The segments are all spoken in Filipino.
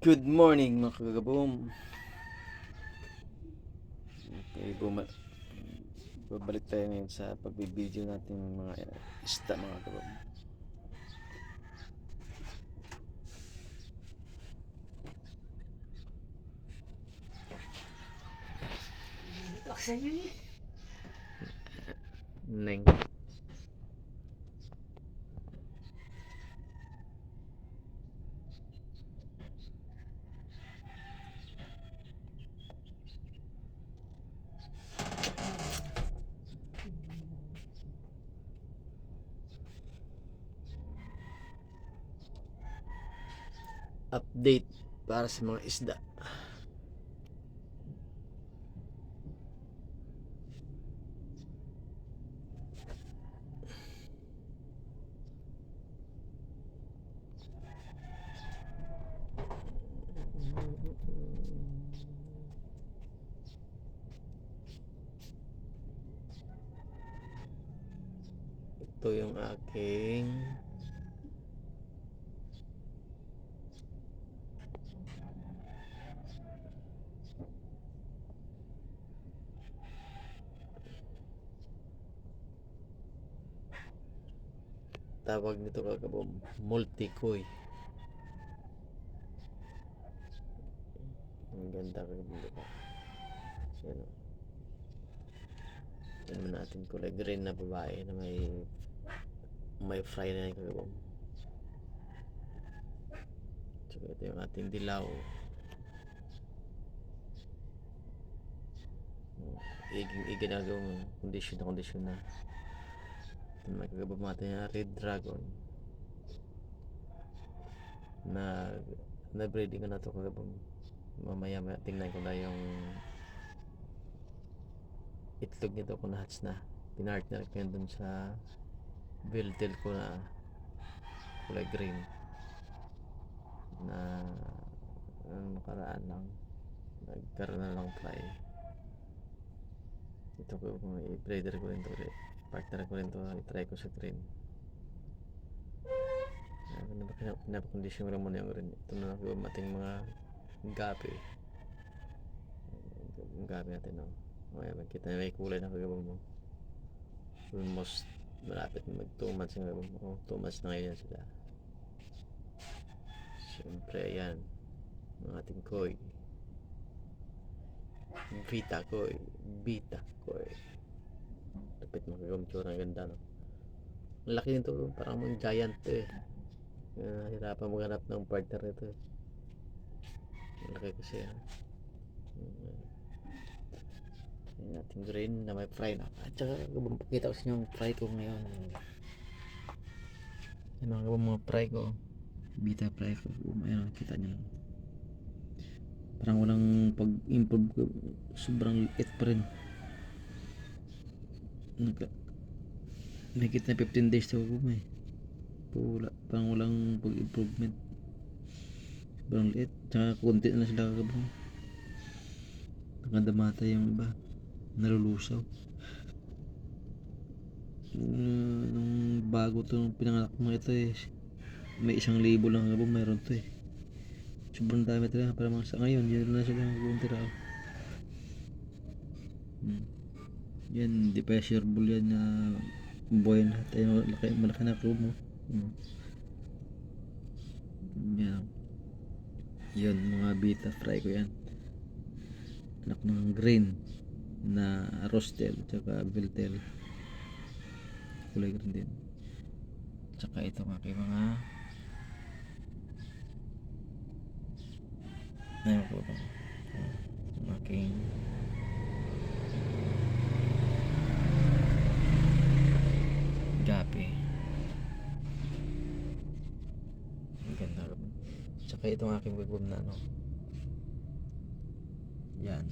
Good morning mga kagabom. Okay, babalik tayo ngayon sa pagbibideo natin ng mga isda mga kagabom. Laksan yun eh. Neng. Update para sa mga isda. Ito yung aking tawag nito kagabom, multi-koi. Ang ganda kagabom, diba? Yan o. Yan natin kulay green na babae na may fry na yung kagabom. So ito yung ating dilaw. Iginagawang kondisyon na magkagabab natin yung red dragon na breeding ko na ito kagabab. Mamaya tingnan ko na yung itlog nito kung na-hatch na. Pinartner ko yun dun sa Viltel ko na kulay green na nakaraan lang nagkaroon na lang fly. Ito ko kung i-breeder ko rin to ulit, partner ko rin to, i-try ko sa green. Pinapakondisyon ko lang muna yung green. Ito na lang ating mga gabi natin, no? Okay, magkita na may kulay na kagabang mo. Almost malapit mag 2 months na kagabang mo. 2 months na ngayon sila. Siyempre yan ang ating koi, beta koi. Lapit mo kagabang tsura, ang ganda, no? Ang laki nito, parang mga giant to eh. Hirapan maghanap ng partner nito eh. Ang laki kasi yan. Yan ating green na may fry na. At saka pakita ko sa inyo yung fry ko ngayon. Yan mga fry ko, beta fry ko. Ayan, kita nyo lang. Parang walang pag-improve ko. Sobrang liit pa rin. Nakikita na 15 days to ako eh. Parang walang pag-improvement. Sobrang liit. Tsaka konti na sila kagabang. Nakadamata yung iba. Nalulusaw. Nung bago to, nung pinanganak mo ito eh, may 1,000 lang kagabang mayroon to eh. Sobrang dami talaga para mga sa ngayon. Yan na sila kuntira. Yan, di pa shareable yan na buhay na. Tayo malaki na club mo. Yan. Yan, mga beta fry ko yan. Anak ng green na Rostel tsaka Viltel, kulay green din. Tsaka ito aking mga ayun ko ba aking gapi. Ang ganda rin. Tsaka itong aking wigwam na ano, yan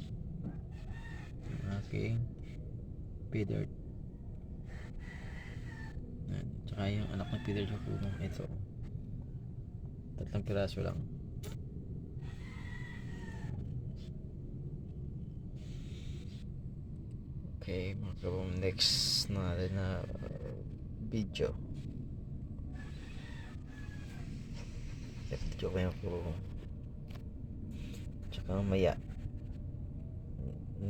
ang aking feeder. Yan. Tsaka yung anak ng feeder sa kumong ito, 3 piraso lang. Okay, mga kabong, next na natin na video. Video kayo kabong. Mamaya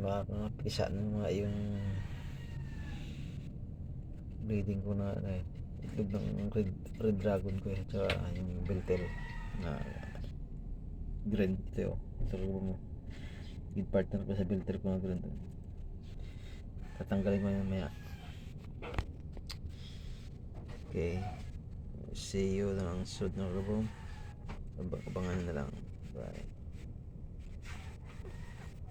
makakapisa na mga yung breeding ko na ano eh, itlog ng red dragon ko eh, tsaka yung beltel na green. Ito yun, ito mo good partner ko sa belter ko na green. Tatanggalin ko yan maya. Okay, see you na ang suit ng rubom. Abangan na lang. Bye.